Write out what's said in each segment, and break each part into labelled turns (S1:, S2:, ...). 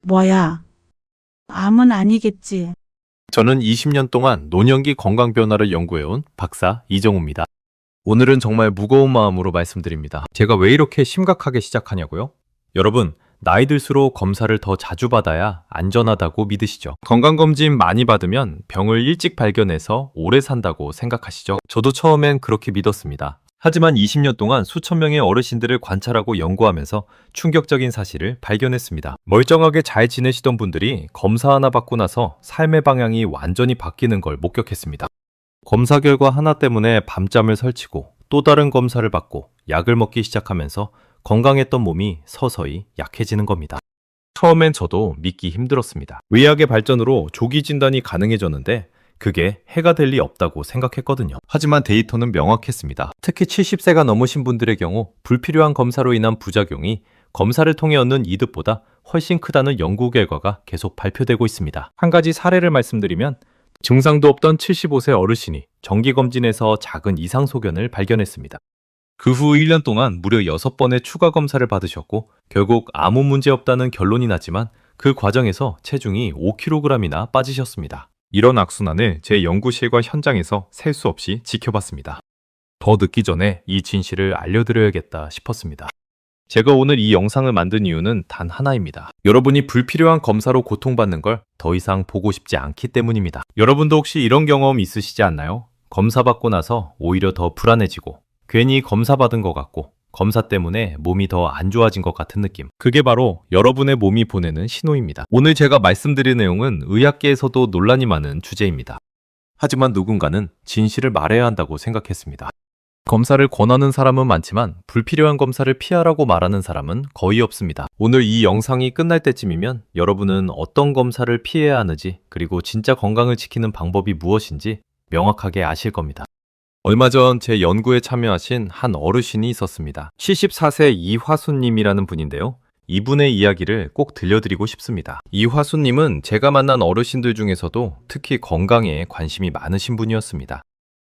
S1: 뭐야? 암은 아니겠지.
S2: 저는 20년 동안 노년기 건강 변화를 연구해온 박사 이정우입니다. 오늘은 정말 무거운 마음으로 말씀드립니다. 제가 왜 이렇게 심각하게 시작하냐고요? 여러분, 나이 들수록 검사를 더 자주 받아야 안전하다고 믿으시죠? 건강검진 많이 받으면 병을 일찍 발견해서 오래 산다고 생각하시죠? 저도 처음엔 그렇게 믿었습니다. 하지만 20년 동안 수천 명의 어르신들을 관찰하고 연구하면서 충격적인 사실을 발견했습니다. 멀쩡하게 잘 지내시던 분들이 검사 하나 받고 나서 삶의 방향이 완전히 바뀌는 걸 목격했습니다. 검사 결과 하나 때문에 밤잠을 설치고 또 다른 검사를 받고 약을 먹기 시작하면서 건강했던 몸이 서서히 약해지는 겁니다. 처음엔 저도 믿기 힘들었습니다. 의학의 발전으로 조기 진단이 가능해졌는데 그게 해가 될 리 없다고 생각했거든요. 하지만 데이터는 명확했습니다. 특히 70세가 넘으신 분들의 경우 불필요한 검사로 인한 부작용이 검사를 통해 얻는 이득보다 훨씬 크다는 연구 결과가 계속 발표되고 있습니다. 한 가지 사례를 말씀드리면 증상도 없던 75세 어르신이 정기검진에서 작은 이상 소견을 발견했습니다. 그 후 1년 동안 무려 6번의 추가 검사를 받으셨고 결국 아무 문제 없다는 결론이 났지만 그 과정에서 체중이 5kg이나 빠지셨습니다. 이런 악순환을 제 연구실과 현장에서 셀 수 없이 지켜봤습니다. 더 늦기 전에 이 진실을 알려드려야겠다 싶었습니다. 제가 오늘 이 영상을 만든 이유는 단 하나입니다. 여러분이 불필요한 검사로 고통받는 걸 더 이상 보고 싶지 않기 때문입니다. 여러분도 혹시 이런 경험 있으시지 않나요? 검사 받고 나서 오히려 더 불안해지고 괜히 검사 받은 것 같고 검사 때문에 몸이 더 안 좋아진 것 같은 느낌. 그게 바로 여러분의 몸이 보내는 신호입니다. 오늘 제가 말씀드릴 내용은 의학계에서도 논란이 많은 주제입니다. 하지만 누군가는 진실을 말해야 한다고 생각했습니다. 검사를 권하는 사람은 많지만 불필요한 검사를 피하라고 말하는 사람은 거의 없습니다. 오늘 이 영상이 끝날 때쯤이면 여러분은 어떤 검사를 피해야 하는지 그리고 진짜 건강을 지키는 방법이 무엇인지 명확하게 아실 겁니다. 얼마 전 제 연구에 참여하신 한 어르신이 있었습니다. 74세 이화수님이라는 분인데요. 이분의 이야기를 꼭 들려드리고 싶습니다. 이화수님은 제가 만난 어르신들 중에서도 특히 건강에 관심이 많으신 분이었습니다.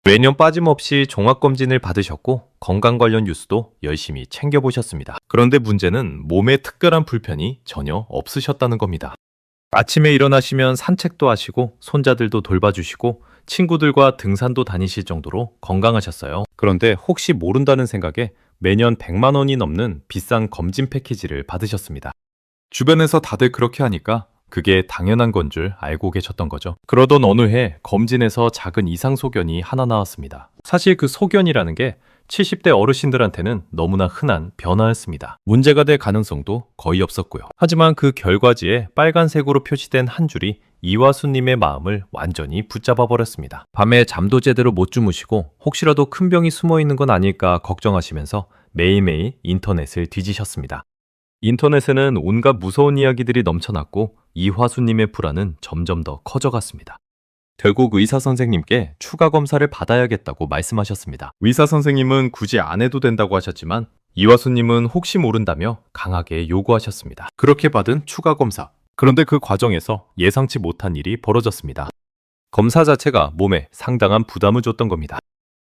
S2: 매년 빠짐없이 종합검진을 받으셨고 건강 관련 뉴스도 열심히 챙겨보셨습니다. 그런데 문제는 몸에 특별한 불편이 전혀 없으셨다는 겁니다. 아침에 일어나시면 산책도 하시고 손자들도 돌봐주시고 친구들과 등산도 다니실 정도로 건강하셨어요. 그런데 혹시 모른다는 생각에 매년 100만 원이 넘는 비싼 검진 패키지를 받으셨습니다. 주변에서 다들 그렇게 하니까 그게 당연한 건 줄 알고 계셨던 거죠. 그러던 어느 해 검진에서 작은 이상 소견이 하나 나왔습니다. 사실 그 소견이라는 게 70대 어르신들한테는 너무나 흔한 변화였습니다. 문제가 될 가능성도 거의 없었고요. 하지만 그 결과지에 빨간색으로 표시된 한 줄이 이화수님의 마음을 완전히 붙잡아 버렸습니다. 밤에 잠도 제대로 못 주무시고 혹시라도 큰 병이 숨어 있는 건 아닐까 걱정하시면서 매일매일 인터넷을 뒤지셨습니다. 인터넷에는 온갖 무서운 이야기들이 넘쳐났고 이화수님의 불안은 점점 더 커져갔습니다. 결국 의사 선생님께 추가 검사를 받아야겠다고 말씀하셨습니다. 의사 선생님은 굳이 안 해도 된다고 하셨지만 이화수님은 혹시 모른다며 강하게 요구하셨습니다. 그렇게 받은 추가 검사. 그런데 그 과정에서 예상치 못한 일이 벌어졌습니다. 검사 자체가 몸에 상당한 부담을 줬던 겁니다.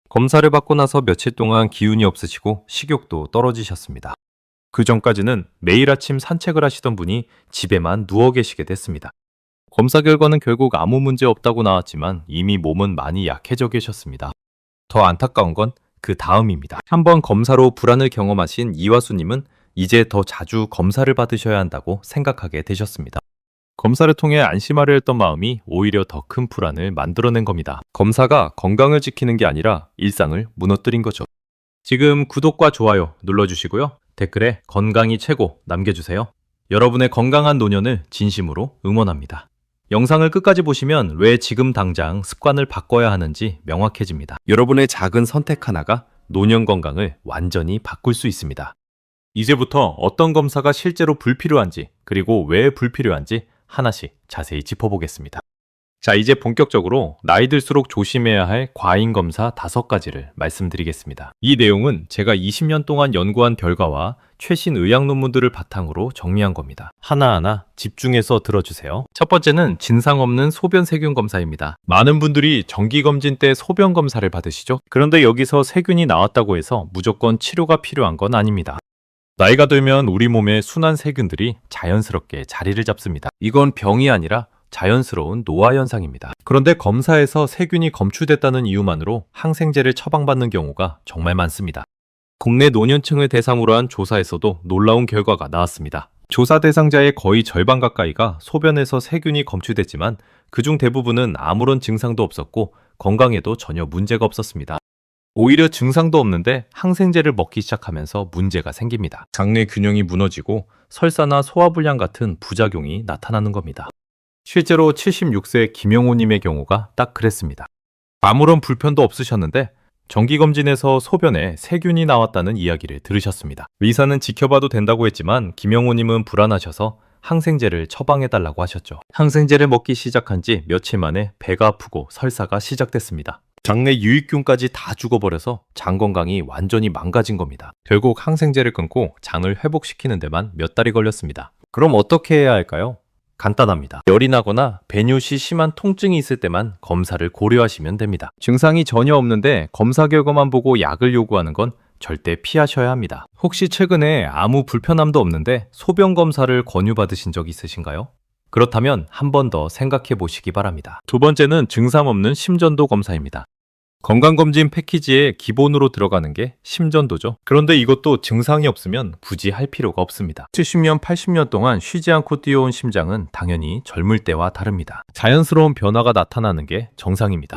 S2: 검사를 받고 나서 며칠 동안 기운이 없으시고 식욕도 떨어지셨습니다. 그 전까지는 매일 아침 산책을 하시던 분이 집에만 누워 계시게 됐습니다. 검사 결과는 결국 아무 문제 없다고 나왔지만 이미 몸은 많이 약해져 계셨습니다. 더 안타까운 건 그 다음입니다. 한번 검사로 불안을 경험하신 이화수님은 이제 더 자주 검사를 받으셔야 한다고 생각하게 되셨습니다. 검사를 통해 안심하려 했던 마음이 오히려 더 큰 불안을 만들어낸 겁니다. 검사가 건강을 지키는 게 아니라 일상을 무너뜨린 거죠. 지금 구독과 좋아요 눌러주시고요. 댓글에 건강이 최고 남겨주세요. 여러분의 건강한 노년을 진심으로 응원합니다. 영상을 끝까지 보시면 왜 지금 당장 습관을 바꿔야 하는지 명확해집니다. 여러분의 작은 선택 하나가 노년 건강을 완전히 바꿀 수 있습니다. 이제부터 어떤 검사가 실제로 불필요한지 그리고 왜 불필요한지 하나씩 자세히 짚어보겠습니다. 자, 이제 본격적으로 나이 들수록 조심해야 할 과잉 검사 5가지를 말씀드리겠습니다. 이 내용은 제가 20년 동안 연구한 결과와 최신 의학 논문들을 바탕으로 정리한 겁니다. 하나하나 집중해서 들어주세요. 첫 번째는 진상 없는 소변 세균 검사입니다. 많은 분들이 정기검진 때 소변 검사를 받으시죠? 그런데 여기서 세균이 나왔다고 해서 무조건 치료가 필요한 건 아닙니다. 나이가 들면 우리 몸의 순한 세균들이 자연스럽게 자리를 잡습니다. 이건 병이 아니라 자연스러운 노화 현상입니다. 그런데 검사에서 세균이 검출됐다는 이유만으로 항생제를 처방받는 경우가 정말 많습니다. 국내 노년층을 대상으로 한 조사에서도 놀라운 결과가 나왔습니다. 조사 대상자의 거의 절반 가까이가 소변에서 세균이 검출됐지만 그중 대부분은 아무런 증상도 없었고 건강에도 전혀 문제가 없었습니다. 오히려 증상도 없는데 항생제를 먹기 시작하면서 문제가 생깁니다. 장내 균형이 무너지고 설사나 소화불량 같은 부작용이 나타나는 겁니다. 실제로 76세 김영호님의 경우가 딱 그랬습니다. 아무런 불편도 없으셨는데 정기검진에서 소변에 세균이 나왔다는 이야기를 들으셨습니다. 의사는 지켜봐도 된다고 했지만 김영호님은 불안하셔서 항생제를 처방해달라고 하셨죠. 항생제를 먹기 시작한 지 며칠 만에 배가 아프고 설사가 시작됐습니다. 장내 유익균까지 다 죽어버려서 장 건강이 완전히 망가진 겁니다. 결국 항생제를 끊고 장을 회복시키는 데만 몇 달이 걸렸습니다. 그럼 어떻게 해야 할까요? 간단합니다. 열이 나거나 배뇨 시 심한 통증이 있을 때만 검사를 고려하시면 됩니다. 증상이 전혀 없는데 검사 결과만 보고 약을 요구하는 건 절대 피하셔야 합니다. 혹시 최근에 아무 불편함도 없는데 소변 검사를 권유받으신 적 있으신가요? 그렇다면 한 번 더 생각해 보시기 바랍니다. 두 번째는 증상 없는 심전도 검사입니다. 건강검진 패키지에 기본으로 들어가는 게 심전도죠. 그런데 이것도 증상이 없으면 굳이 할 필요가 없습니다. 70년, 80년 동안 쉬지 않고 뛰어온 심장은 당연히 젊을 때와 다릅니다. 자연스러운 변화가 나타나는 게 정상입니다.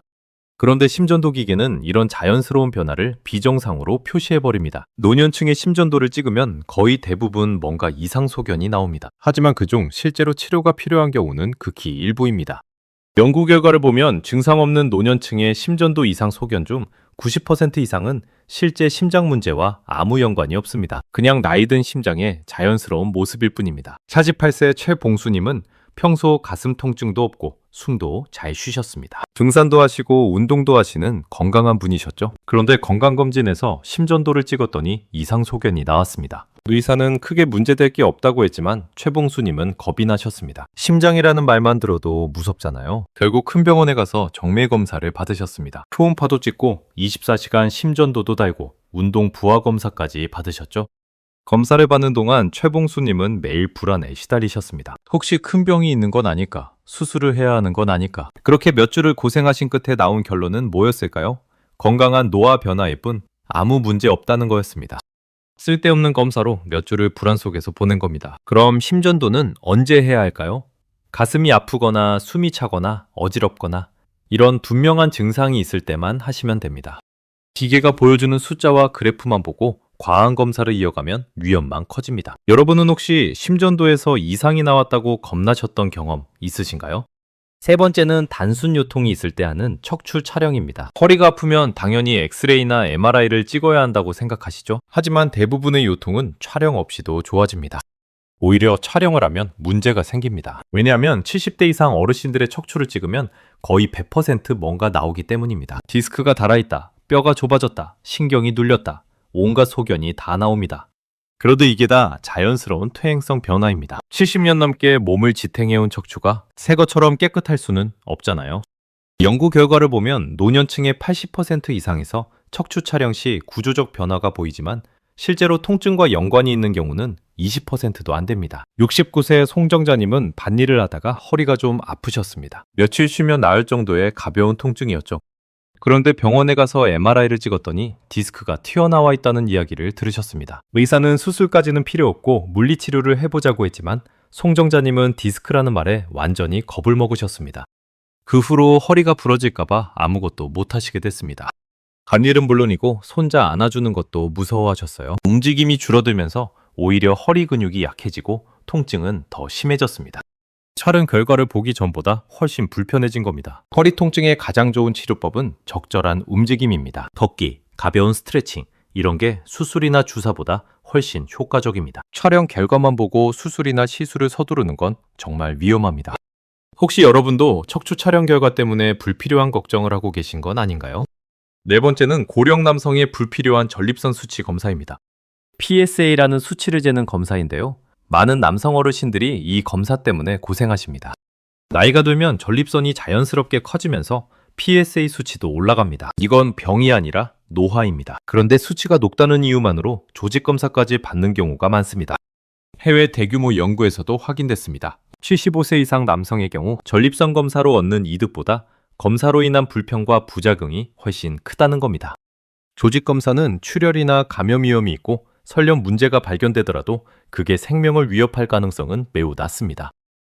S2: 그런데 심전도 기계는 이런 자연스러운 변화를 비정상으로 표시해버립니다. 노년층의 심전도를 찍으면 거의 대부분 뭔가 이상 소견이 나옵니다. 하지만 그중 실제로 치료가 필요한 경우는 극히 일부입니다. 연구 결과를 보면 증상 없는 노년층의 심전도 이상 소견 중 90% 이상은 실제 심장 문제와 아무 연관이 없습니다. 그냥 나이든 심장의 자연스러운 모습일 뿐입니다. 48세 최봉수님은 평소 가슴 통증도 없고 숨도 잘 쉬셨습니다. 등산도 하시고 운동도 하시는 건강한 분이셨죠. 그런데 건강검진에서 심전도를 찍었더니 이상 소견이 나왔습니다. 의사는 크게 문제될 게 없다고 했지만 최봉수님은 겁이 나셨습니다. 심장이라는 말만 들어도 무섭잖아요. 결국 큰 병원에 가서 정밀 검사를 받으셨습니다. 초음파도 찍고 24시간 심전도도 달고 운동 부하 검사까지 받으셨죠. 검사를 받는 동안 최봉수님은 매일 불안에 시달리셨습니다. 혹시 큰 병이 있는 건 아닐까? 수술을 해야 하는 건 아닐까? 그렇게 몇 주를 고생하신 끝에 나온 결론은 뭐였을까요? 건강한 노화 변화일 뿐 아무 문제 없다는 거였습니다. 쓸데없는 검사로 몇 주를 불안 속에서 보낸 겁니다. 그럼 심전도는 언제 해야 할까요? 가슴이 아프거나 숨이 차거나 어지럽거나 이런 분명한 증상이 있을 때만 하시면 됩니다. 기계가 보여주는 숫자와 그래프만 보고 과한 검사를 이어가면 위험만 커집니다. 여러분은 혹시 심전도에서 이상이 나왔다고 겁나셨던 경험 있으신가요? 세 번째는 단순 요통이 있을 때 하는 척추 촬영입니다. 허리가 아프면 당연히 엑스레이나 MRI를 찍어야 한다고 생각하시죠? 하지만 대부분의 요통은 촬영 없이도 좋아집니다. 오히려 촬영을 하면 문제가 생깁니다. 왜냐하면 70대 이상 어르신들의 척추를 찍으면 거의 100% 뭔가 나오기 때문입니다. 디스크가 닳아있다, 뼈가 좁아졌다, 신경이 눌렸다, 온갖 소견이 다 나옵니다. 그래도 이게 다 자연스러운 퇴행성 변화입니다. 70년 넘게 몸을 지탱해온 척추가 새 것처럼 깨끗할 수는 없잖아요. 연구 결과를 보면 노년층의 80% 이상에서 척추 촬영 시 구조적 변화가 보이지만 실제로 통증과 연관이 있는 경우는 20%도 안 됩니다. 69세 송정자님은 밭일을 하다가 허리가 좀 아프셨습니다. 며칠 쉬면 나을 정도의 가벼운 통증이었죠. 그런데 병원에 가서 MRI를 찍었더니 디스크가 튀어나와 있다는 이야기를 들으셨습니다. 의사는 수술까지는 필요 없고 물리치료를 해보자고 했지만 송정자님은 디스크라는 말에 완전히 겁을 먹으셨습니다. 그 후로 허리가 부러질까봐 아무것도 못하시게 됐습니다. 밭일은 물론이고 손자 안아주는 것도 무서워하셨어요. 움직임이 줄어들면서 오히려 허리 근육이 약해지고 통증은 더 심해졌습니다. 촬영 결과를 보기 전보다 훨씬 불편해진 겁니다. 허리 통증에 가장 좋은 치료법은 적절한 움직임입니다. 걷기, 가벼운 스트레칭, 이런 게 수술이나 주사보다 훨씬 효과적입니다. 촬영 결과만 보고 수술이나 시술을 서두르는 건 정말 위험합니다. 혹시 여러분도 척추 촬영 결과 때문에 불필요한 걱정을 하고 계신 건 아닌가요? 네 번째는 고령 남성의 불필요한 전립선 수치 검사입니다. PSA라는 수치를 재는 검사인데요. 많은 남성 어르신들이 이 검사 때문에 고생하십니다. 나이가 들면 전립선이 자연스럽게 커지면서 PSA 수치도 올라갑니다. 이건 병이 아니라 노화입니다. 그런데 수치가 높다는 이유만으로 조직 검사까지 받는 경우가 많습니다. 해외 대규모 연구에서도 확인됐습니다. 75세 이상 남성의 경우 전립선 검사로 얻는 이득보다 검사로 인한 불평과 부작용이 훨씬 크다는 겁니다. 조직 검사는 출혈이나 감염 위험이 있고 설령 문제가 발견되더라도 그게 생명을 위협할 가능성은 매우 낮습니다.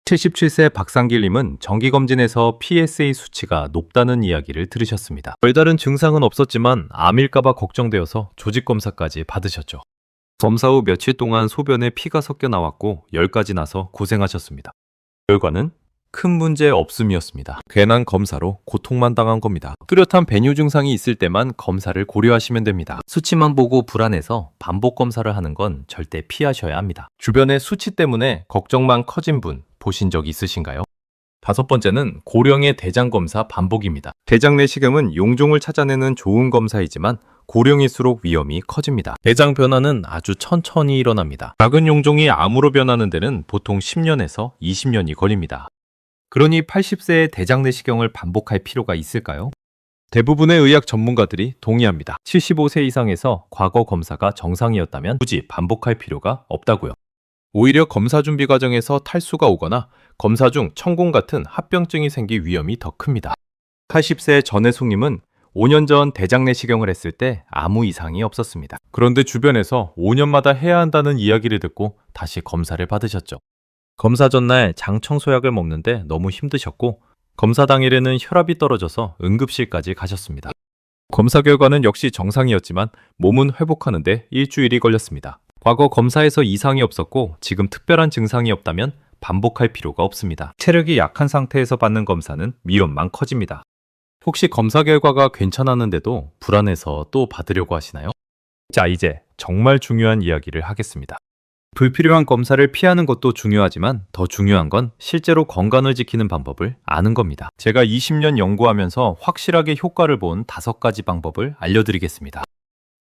S2: 77세 박상길님은 정기검진에서 PSA 수치가 높다는 이야기를 들으셨습니다. 별다른 증상은 없었지만 암일까봐 걱정되어서 조직검사까지 받으셨죠. 검사 후 며칠 동안 소변에 피가 섞여 나왔고 열까지 나서 고생하셨습니다. 결과는 큰 문제 없음이었습니다. 괜한 검사로 고통만 당한 겁니다. 뚜렷한 배뇨 증상이 있을 때만 검사를 고려하시면 됩니다. 수치만 보고 불안해서 반복 검사를 하는 건 절대 피하셔야 합니다. 주변에 수치 때문에 걱정만 커진 분 보신 적 있으신가요? 다섯 번째는 고령의 대장 검사 반복입니다. 대장 내시경은 용종을 찾아내는 좋은 검사이지만 고령일수록 위험이 커집니다. 대장 변화는 아주 천천히 일어납니다. 작은 용종이 암으로 변하는 데는 보통 10년에서 20년이 걸립니다. 그러니 80세에 대장 내시경을 반복할 필요가 있을까요? 대부분의 의학 전문가들이 동의합니다. 75세 이상에서 과거 검사가 정상이었다면 굳이 반복할 필요가 없다고요. 오히려 검사 준비 과정에서 탈수가 오거나 검사 중 천공 같은 합병증이 생길 위험이 더 큽니다. 80세 전혜숙님은 5년 전 대장 내시경을 했을 때 아무 이상이 없었습니다. 그런데 주변에서 5년마다 해야 한다는 이야기를 듣고 다시 검사를 받으셨죠. 검사 전날 장 청소약을 먹는데 너무 힘드셨고 검사 당일에는 혈압이 떨어져서 응급실까지 가셨습니다. 검사 결과는 역시 정상이었지만 몸은 회복하는데 일주일이 걸렸습니다. 과거 검사에서 이상이 없었고 지금 특별한 증상이 없다면 반복할 필요가 없습니다. 체력이 약한 상태에서 받는 검사는 위험만 커집니다. 혹시 검사 결과가 괜찮았는데도 불안해서 또 받으려고 하시나요? 자, 이제 정말 중요한 이야기를 하겠습니다. 불필요한 검사를 피하는 것도 중요하지만 더 중요한 건 실제로 건강을 지키는 방법을 아는 겁니다. 제가 20년 연구하면서 확실하게 효과를 본 5가지 방법을 알려드리겠습니다.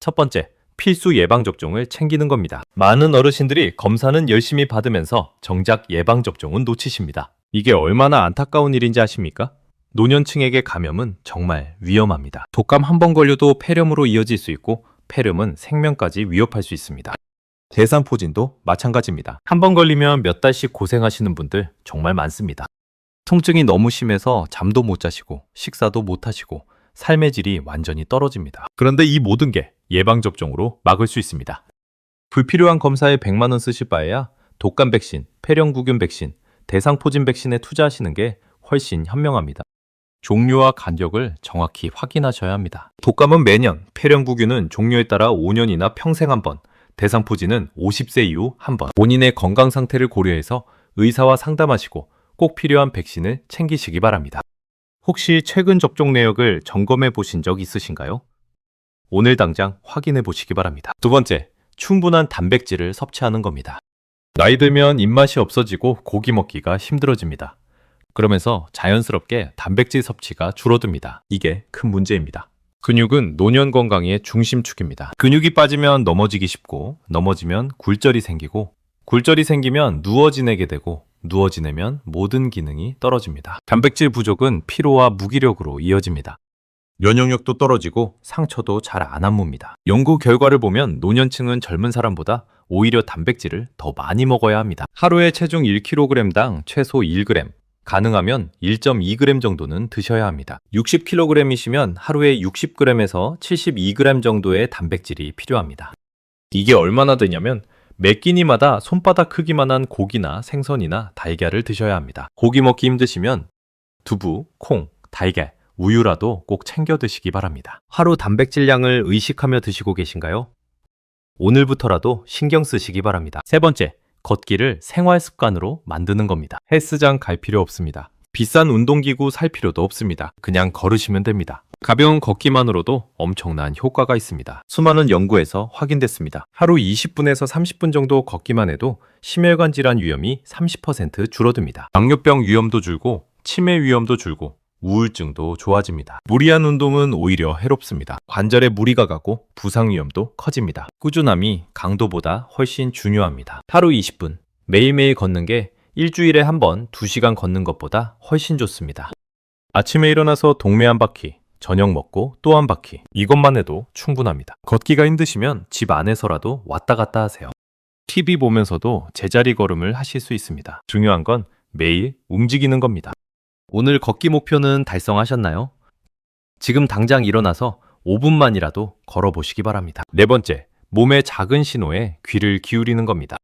S2: 첫 번째, 필수 예방접종을 챙기는 겁니다. 많은 어르신들이 검사는 열심히 받으면서 정작 예방접종은 놓치십니다. 이게 얼마나 안타까운 일인지 아십니까? 노년층에게 감염은 정말 위험합니다. 독감 한 번 걸려도 폐렴으로 이어질 수 있고 폐렴은 생명까지 위협할 수 있습니다. 대상포진도 마찬가지입니다. 한 번 걸리면 몇 달씩 고생하시는 분들 정말 많습니다. 통증이 너무 심해서 잠도 못 자시고 식사도 못 하시고 삶의 질이 완전히 떨어집니다. 그런데 이 모든 게 예방접종으로 막을 수 있습니다. 불필요한 검사에 100만 원 쓰실 바에야 독감 백신, 폐렴구균 백신, 대상포진 백신에 투자하시는 게 훨씬 현명합니다. 종류와 간격을 정확히 확인하셔야 합니다. 독감은 매년, 폐렴구균은 종류에 따라 5년이나 평생 한 번, 대상포진은 50세 이후 한 번. 본인의 건강 상태를 고려해서 의사와 상담하시고 꼭 필요한 백신을 챙기시기 바랍니다. 혹시 최근 접종 내역을 점검해 보신 적 있으신가요? 오늘 당장 확인해 보시기 바랍니다. 두 번째, 충분한 단백질을 섭취하는 겁니다. 나이 들면 입맛이 없어지고 고기 먹기가 힘들어집니다. 그러면서 자연스럽게 단백질 섭취가 줄어듭니다. 이게 큰 문제입니다. 근육은 노년 건강의 중심축입니다. 근육이 빠지면 넘어지기 쉽고 넘어지면 굴절이 생기고 굴절이 생기면 누워 지내게 되고 누워 지내면 모든 기능이 떨어집니다. 단백질 부족은 피로와 무기력으로 이어집니다. 면역력도 떨어지고 상처도 잘 안 아뭅니다. 연구 결과를 보면 노년층은 젊은 사람보다 오히려 단백질을 더 많이 먹어야 합니다. 하루에 체중 1kg당 최소 1g, 가능하면 1.2g 정도는 드셔야 합니다. 60kg이시면 하루에 60g에서 72g 정도의 단백질이 필요합니다. 이게 얼마나 되냐면 매 끼니마다 손바닥 크기만한 고기나 생선이나 달걀을 드셔야 합니다. 고기 먹기 힘드시면 두부, 콩, 달걀, 우유라도 꼭 챙겨 드시기 바랍니다. 하루 단백질량을 의식하며 드시고 계신가요? 오늘부터라도 신경 쓰시기 바랍니다. 세 번째, 걷기를 생활 습관으로 만드는 겁니다. 헬스장 갈 필요 없습니다. 비싼 운동기구 살 필요도 없습니다. 그냥 걸으시면 됩니다. 가벼운 걷기만으로도 엄청난 효과가 있습니다. 수많은 연구에서 확인됐습니다. 하루 20분에서 30분 정도 걷기만 해도 심혈관 질환 위험이 30% 줄어듭니다. 당뇨병 위험도 줄고 치매 위험도 줄고 우울증도 좋아집니다. 무리한 운동은 오히려 해롭습니다. 관절에 무리가 가고 부상 위험도 커집니다. 꾸준함이 강도보다 훨씬 중요합니다. 하루 20분, 매일매일 걷는 게 일주일에 한 번 2시간 걷는 것보다 훨씬 좋습니다. 아침에 일어나서 동네 한 바퀴, 저녁 먹고 또 한 바퀴. 이것만 해도 충분합니다. 걷기가 힘드시면 집 안에서라도 왔다 갔다 하세요. TV 보면서도 제자리 걸음을 하실 수 있습니다. 중요한 건 매일 움직이는 겁니다. 오늘 걷기 목표는 달성하셨나요? 지금 당장 일어나서 5분만이라도 걸어보시기 바랍니다. 네 번째, 몸의 작은 신호에 귀를 기울이는 겁니다.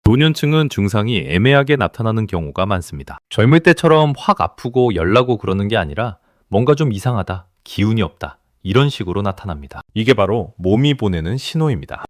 S2: 노년층은 증상이 애매하게 나타나는 경우가 많습니다. 젊을 때처럼 확 아프고 열나고 그러는 게 아니라 뭔가 좀 이상하다, 기운이 없다, 이런 식으로 나타납니다. 이게 바로 몸이 보내는 신호입니다.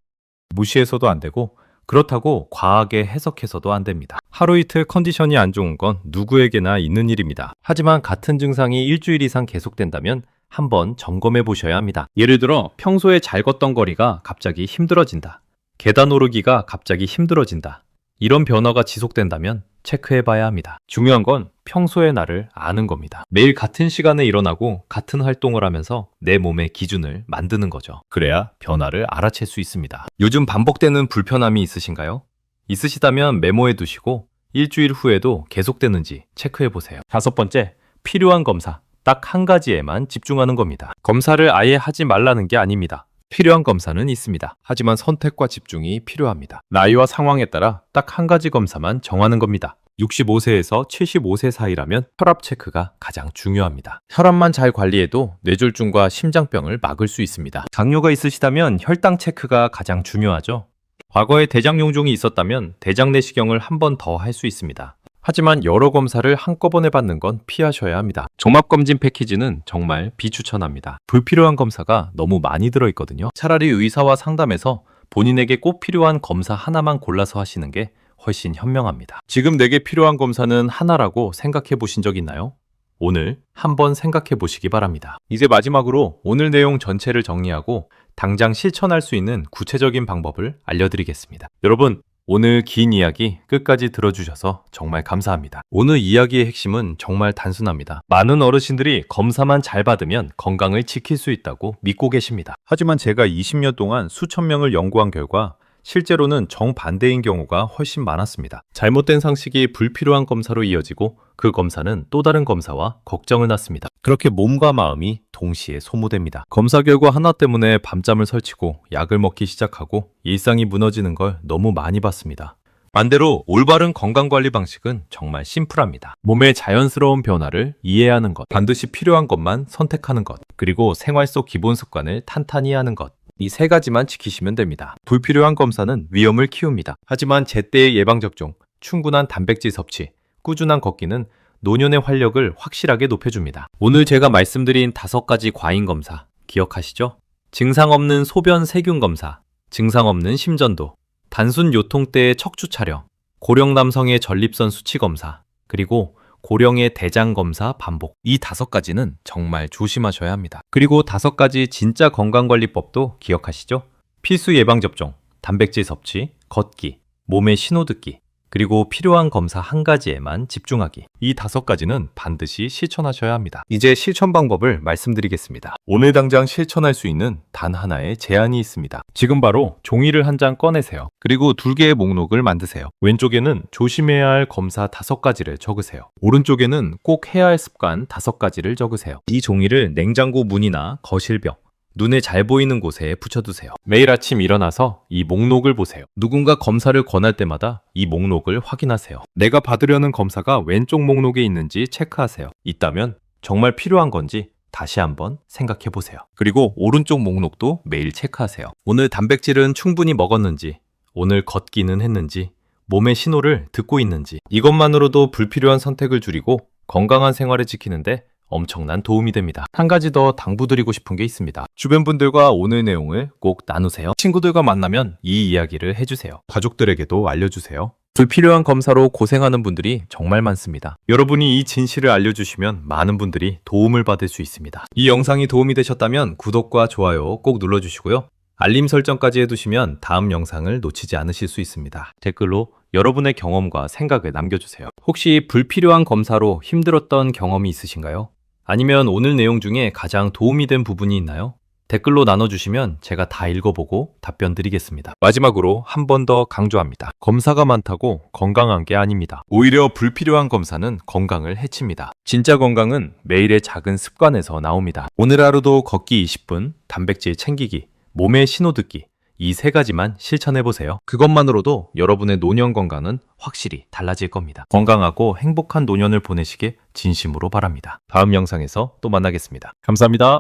S2: 무시해서도 안 되고 그렇다고 과하게 해석해서도 안 됩니다. 하루 이틀 컨디션이 안 좋은 건 누구에게나 있는 일입니다. 하지만 같은 증상이 일주일 이상 계속된다면 한번 점검해 보셔야 합니다. 예를 들어 평소에 잘 걷던 거리가 갑자기 힘들어진다. 계단 오르기가 갑자기 힘들어진다. 이런 변화가 지속된다면 체크해 봐야 합니다. 중요한 건 평소의 나를 아는 겁니다. 매일 같은 시간에 일어나고 같은 활동을 하면서 내 몸의 기준을 만드는 거죠. 그래야 변화를 알아챌 수 있습니다. 요즘 반복되는 불편함이 있으신가요? 있으시다면 메모해 두시고 일주일 후에도 계속되는지 체크해 보세요. 다섯 번째, 필요한 검사. 딱 한 가지에만 집중하는 겁니다. 검사를 아예 하지 말라는 게 아닙니다. 필요한 검사는 있습니다. 하지만 선택과 집중이 필요합니다. 나이와 상황에 따라 딱 한 가지 검사만 정하는 겁니다. 65세에서 75세 사이라면 혈압 체크가 가장 중요합니다. 혈압만 잘 관리해도 뇌졸중과 심장병을 막을 수 있습니다. 당뇨가 있으시다면 혈당 체크가 가장 중요하죠. 과거에 대장용종이 있었다면 대장 내시경을 한 번 더 할 수 있습니다. 하지만 여러 검사를 한꺼번에 받는 건 피하셔야 합니다. 종합검진 패키지는 정말 비추천합니다. 불필요한 검사가 너무 많이 들어있거든요. 차라리 의사와 상담해서 본인에게 꼭 필요한 검사 하나만 골라서 하시는 게 훨씬 현명합니다. 지금 내게 필요한 검사는 하나라고 생각해 보신 적 있나요? 오늘 한번 생각해 보시기 바랍니다. 이제 마지막으로 오늘 내용 전체를 정리하고 당장 실천할 수 있는 구체적인 방법을 알려드리겠습니다. 여러분, 오늘 긴 이야기 끝까지 들어주셔서 정말 감사합니다. 오늘 이야기의 핵심은 정말 단순합니다. 많은 어르신들이 검사만 잘 받으면 건강을 지킬 수 있다고 믿고 계십니다. 하지만 제가 20년 동안 수천 명을 연구한 결과 실제로는 정반대인 경우가 훨씬 많았습니다. 잘못된 상식이 불필요한 검사로 이어지고 그 검사는 또 다른 검사와 걱정을 낳습니다. 그렇게 몸과 마음이 동시에 소모됩니다. 검사 결과 하나 때문에 밤잠을 설치고 약을 먹기 시작하고 일상이 무너지는 걸 너무 많이 봤습니다. 반대로 올바른 건강관리 방식은 정말 심플합니다. 몸의 자연스러운 변화를 이해하는 것, 반드시 필요한 것만 선택하는 것, 그리고 생활 속 기본 습관을 탄탄히 하는 것. 이 세 가지만 지키시면 됩니다. 불필요한 검사는 위험을 키웁니다. 하지만 제때의 예방접종, 충분한 단백질 섭취, 꾸준한 걷기는 노년의 활력을 확실하게 높여줍니다. 오늘 제가 말씀드린 5가지 과잉 검사 기억하시죠? 증상 없는 소변 세균 검사, 증상 없는 심전도, 단순 요통 때의 척추 촬영, 고령 남성의 전립선 수치 검사, 그리고 고령의 대장 검사 반복. 이 5가지는 정말 조심하셔야 합니다. 그리고 5가지 진짜 건강관리법도 기억하시죠? 필수 예방접종, 단백질 섭취, 걷기, 몸의 신호 듣기, 그리고 필요한 검사 한 가지에만 집중하기. 이 5가지는 반드시 실천하셔야 합니다. 이제 실천 방법을 말씀드리겠습니다. 오늘 당장 실천할 수 있는 단 하나의 제안이 있습니다. 지금 바로 종이를 한 장 꺼내세요. 그리고 2개의 목록을 만드세요. 왼쪽에는 조심해야 할 검사 5가지를 적으세요. 오른쪽에는 꼭 해야 할 습관 5가지를 적으세요. 이 종이를 냉장고 문이나 거실벽, 눈에 잘 보이는 곳에 붙여두세요. 매일 아침 일어나서 이 목록을 보세요. 누군가 검사를 권할 때마다 이 목록을 확인하세요. 내가 받으려는 검사가 왼쪽 목록에 있는지 체크하세요. 있다면 정말 필요한 건지 다시 한번 생각해 보세요. 그리고 오른쪽 목록도 매일 체크하세요. 오늘 단백질은 충분히 먹었는지, 오늘 걷기는 했는지, 몸의 신호를 듣고 있는지. 이것만으로도 불필요한 선택을 줄이고 건강한 생활을 지키는데 엄청난 도움이 됩니다. 한 가지 더 당부드리고 싶은 게 있습니다. 주변 분들과 오늘 내용을 꼭 나누세요. 친구들과 만나면 이 이야기를 해주세요. 가족들에게도 알려주세요. 불필요한 검사로 고생하는 분들이 정말 많습니다. 여러분이 이 진실을 알려주시면 많은 분들이 도움을 받을 수 있습니다. 이 영상이 도움이 되셨다면 구독과 좋아요 꼭 눌러주시고요. 알림 설정까지 해두시면 다음 영상을 놓치지 않으실 수 있습니다. 댓글로 여러분의 경험과 생각을 남겨주세요. 혹시 불필요한 검사로 힘들었던 경험이 있으신가요? 아니면 오늘 내용 중에 가장 도움이 된 부분이 있나요? 댓글로 나눠주시면 제가 다 읽어보고 답변 드리겠습니다. 마지막으로 한 번 더 강조합니다. 검사가 많다고 건강한 게 아닙니다. 오히려 불필요한 검사는 건강을 해칩니다. 진짜 건강은 매일의 작은 습관에서 나옵니다. 오늘 하루도 걷기 20분, 단백질 챙기기, 몸의 신호 듣기, 이 세 가지만 실천해보세요. 그것만으로도 여러분의 노년 건강은 확실히 달라질 겁니다. 건강하고 행복한 노년을 보내시길 진심으로 바랍니다. 다음 영상에서 또 만나겠습니다. 감사합니다.